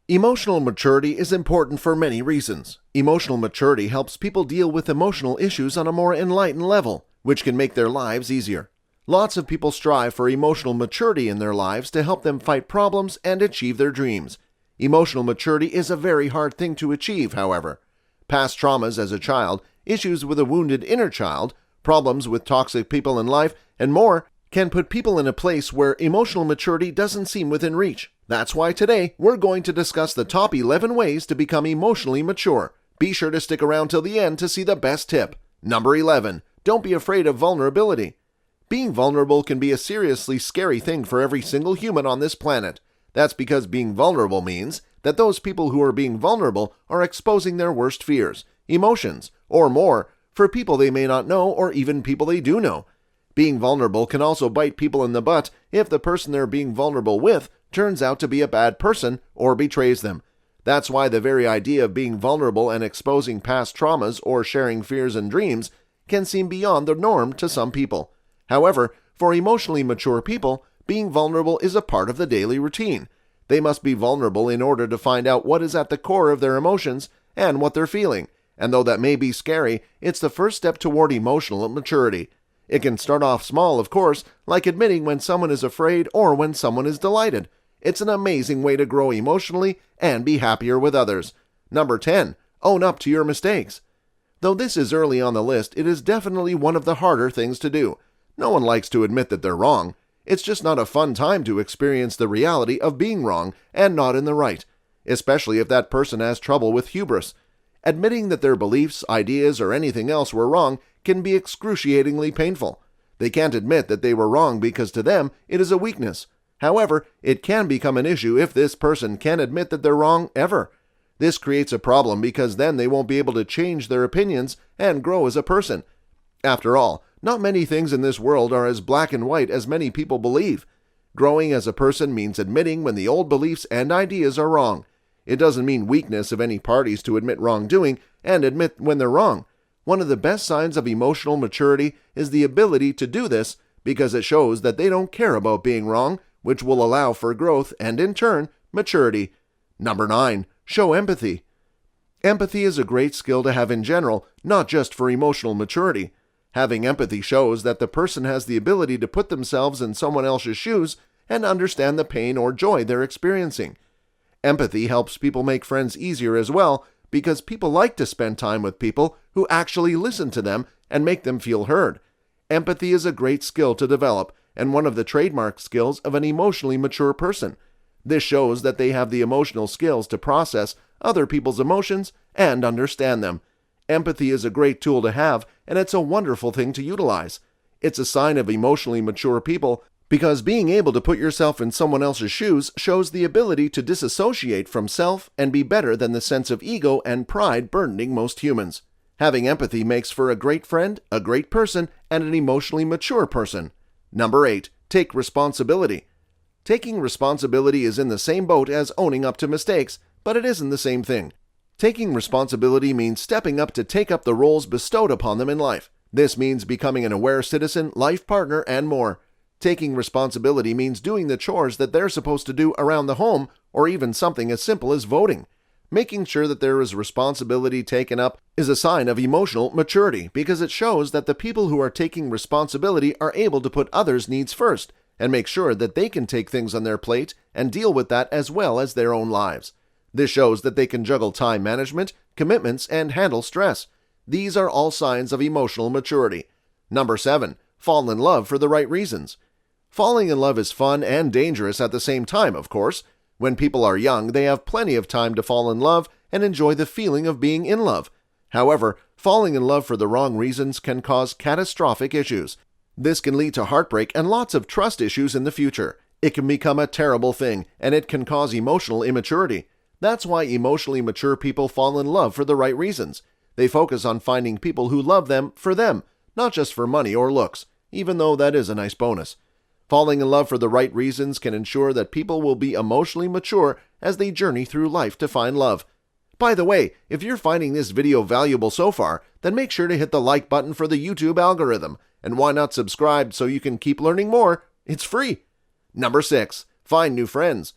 Emotional maturity is important for many reasons. Emotional maturity helps people deal with emotional issues on a more enlightened level, which can make their lives easier. Lots of people strive for emotional maturity in their lives to help them fight problems and achieve their dreams. Emotional maturity is a very hard thing to achieve, however. Past traumas as a child, issues with a wounded inner child, problems with toxic people in life, and more can put people in a place where emotional maturity doesn't seem within reach. That's why today we're going to discuss the top 11 ways to become emotionally mature. Be sure to stick around till the end to see the best tip. Number 11. Don't be afraid of vulnerability. Being vulnerable can be a seriously scary thing for every single human on this planet. That's because being vulnerable means that those people who are being vulnerable are exposing their worst fears, emotions, or more for people they may not know or even people they do know. Being vulnerable can also bite people in the butt if the person they're being vulnerable with turns out to be a bad person or betrays them. That's why the very idea of being vulnerable and exposing past traumas or sharing fears and dreams can seem beyond the norm to some people. However, for emotionally mature people, being vulnerable is a part of the daily routine. They must be vulnerable in order to find out what is at the core of their emotions and what they're feeling. And though that may be scary, it's the first step toward emotional maturity. It can start off small, of course, like admitting when someone is afraid or when someone is delighted. It's an amazing way to grow emotionally and be happier with others. Number 10. Own up to your mistakes. Though this is early on the list, it is definitely one of the harder things to do. No one likes to admit that they're wrong. It's just not a fun time to experience the reality of being wrong and not in the right, especially if that person has trouble with hubris. Admitting that their beliefs, ideas, or anything else were wrong can be excruciatingly painful. They can't admit that they were wrong because to them it is a weakness. However, it can become an issue if this person can't admit that they're wrong ever. This creates a problem because then they won't be able to change their opinions and grow as a person. After all, not many things in this world are as black and white as many people believe. Growing as a person means admitting when the old beliefs and ideas are wrong. It doesn't mean weakness of any parties to admit wrongdoing and admit when they're wrong. One of the best signs of emotional maturity is the ability to do this because it shows that they don't care about being wrong, which will allow for growth and, in turn, maturity. Number 9. Show empathy. Empathy is a great skill to have in general, not just for emotional maturity. Having empathy shows that the person has the ability to put themselves in someone else's shoes and understand the pain or joy they're experiencing. Empathy helps people make friends easier as well because people like to spend time with people who actually listen to them and make them feel heard. Empathy is a great skill to develop and one of the trademark skills of an emotionally mature person. This shows that they have the emotional skills to process other people's emotions and understand them. Empathy is a great tool to have, and it's a wonderful thing to utilize. It's a sign of emotionally mature people because being able to put yourself in someone else's shoes shows the ability to disassociate from self and be better than the sense of ego and pride burdening most humans. Having empathy makes for a great friend, a great person, and an emotionally mature person. Number 8. Take responsibility. Taking responsibility is in the same boat as owning up to mistakes, but it isn't the same thing. Taking responsibility means stepping up to take up the roles bestowed upon them in life. This means becoming an aware citizen, life partner, and more. Taking responsibility means doing the chores that they're supposed to do around the home, or even something as simple as voting. Making sure that there is responsibility taken up is a sign of emotional maturity because it shows that the people who are taking responsibility are able to put others' needs first and make sure that they can take things on their plate and deal with that as well as their own lives. This shows that they can juggle time management, commitments, and handle stress. These are all signs of emotional maturity. Number 7. Fall in love for the right reasons. Falling in love is fun and dangerous at the same time, of course. When people are young, they have plenty of time to fall in love and enjoy the feeling of being in love. However, falling in love for the wrong reasons can cause catastrophic issues. This can lead to heartbreak and lots of trust issues in the future. It can become a terrible thing, and it can cause emotional immaturity. That's why emotionally mature people fall in love for the right reasons. They focus on finding people who love them, not just for money or looks, even though that is a nice bonus. Falling in love for the right reasons can ensure that people will be emotionally mature as they journey through life to find love. By the way, if you're finding this video valuable so far, then make sure to hit the like button for the YouTube algorithm. And why not subscribe so you can keep learning more? It's free. Number 6. Find new friends.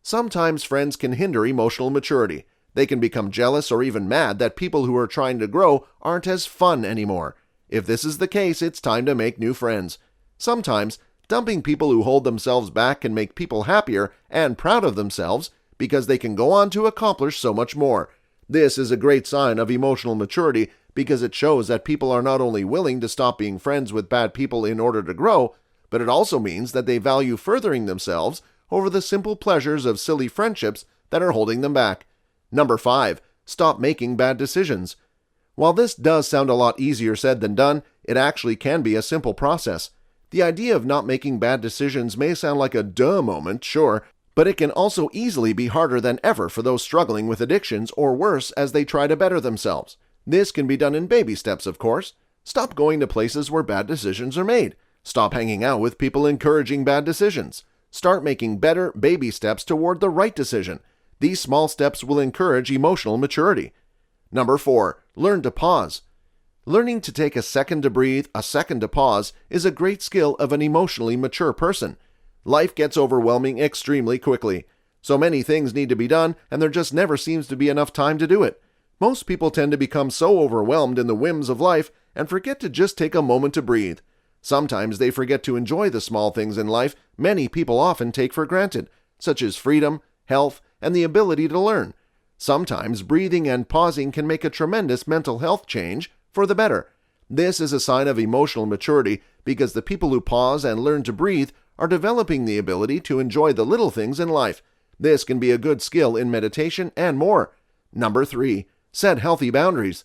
Sometimes friends can hinder emotional maturity. They can become jealous or even mad that people who are trying to grow aren't as fun anymore. If this is the case, it's time to make new friends. Sometimes, dumping people who hold themselves back can make people happier and proud of themselves because they can go on to accomplish so much more. This is a great sign of emotional maturity because it shows that people are not only willing to stop being friends with bad people in order to grow, but it also means that they value furthering themselves over the simple pleasures of silly friendships that are holding them back. Number 5. Stop making bad decisions. While this does sound a lot easier said than done, it actually can be a simple process. The idea of not making bad decisions may sound like a duh moment, sure, but it can also easily be harder than ever for those struggling with addictions or worse as they try to better themselves. This can be done in baby steps, of course. Stop going to places where bad decisions are made. Stop hanging out with people encouraging bad decisions. Start making better baby steps toward the right decision. These small steps will encourage emotional maturity. Number 4. Learn to pause. Learning to take a second to breathe, a second to pause, is a great skill of an emotionally mature person. Life gets overwhelming extremely quickly. So many things need to be done, and there just never seems to be enough time to do it. Most people tend to become so overwhelmed in the whims of life and forget to just take a moment to breathe. Sometimes they forget to enjoy the small things in life many people often take for granted, such as freedom, health, and the ability to learn. Sometimes breathing and pausing can make a tremendous mental health change for the better. This is a sign of emotional maturity because the people who pause and learn to breathe are developing the ability to enjoy the little things in life. This can be a good skill in meditation and more. Number 3. Set healthy boundaries.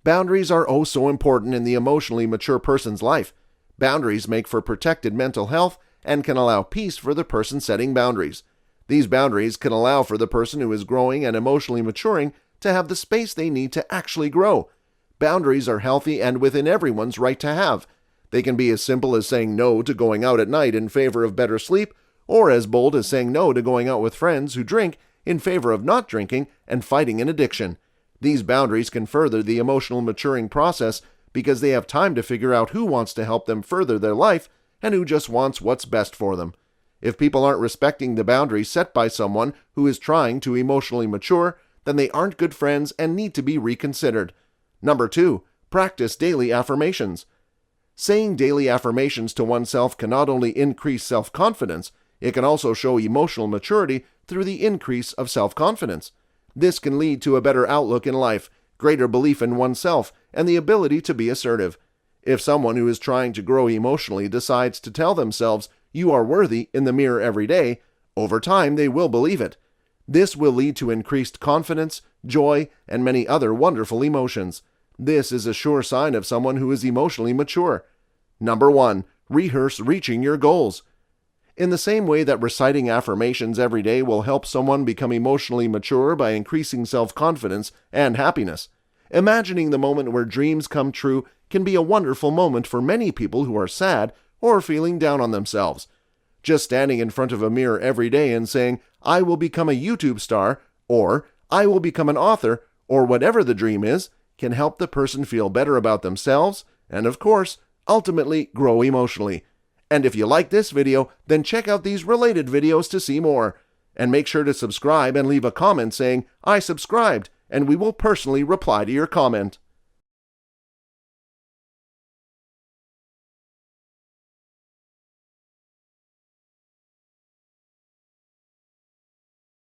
Boundaries are oh so important in the emotionally mature person's life. Boundaries make for protected mental health and can allow peace for the person setting boundaries. These boundaries can allow for the person who is growing and emotionally maturing to have the space they need to actually grow. Boundaries are healthy and within everyone's right to have. They can be as simple as saying no to going out at night in favor of better sleep, or as bold as saying no to going out with friends who drink in favor of not drinking and fighting an addiction. These boundaries can further the emotional maturing process because they have time to figure out who wants to help them further their life and who just wants what's best for them. If people aren't respecting the boundaries set by someone who is trying to emotionally mature, then they aren't good friends and need to be reconsidered. Number 2. Practice daily affirmations. Saying daily affirmations to oneself can not only increase self-confidence, it can also show emotional maturity through the increase of self-confidence. This can lead to a better outlook in life, greater belief in oneself, and the ability to be assertive. If someone who is trying to grow emotionally decides to tell themselves, "You are worthy," in the mirror every day, over time they will believe it. This will lead to increased confidence, joy, and many other wonderful emotions. This is a sure sign of someone who is emotionally mature. Number 1. Rehearse reaching your goals. In the same way that reciting affirmations every day will help someone become emotionally mature by increasing self-confidence and happiness, imagining the moment where dreams come true can be a wonderful moment for many people who are sad or feeling down on themselves. Just standing in front of a mirror every day and saying, "I will become a YouTube star," or "I will become an author," or whatever the dream is, can help the person feel better about themselves and, of course, ultimately grow emotionally. And if you like this video, then check out these related videos to see more. And make sure to subscribe and leave a comment saying, "I subscribed," and we will personally reply to your comment.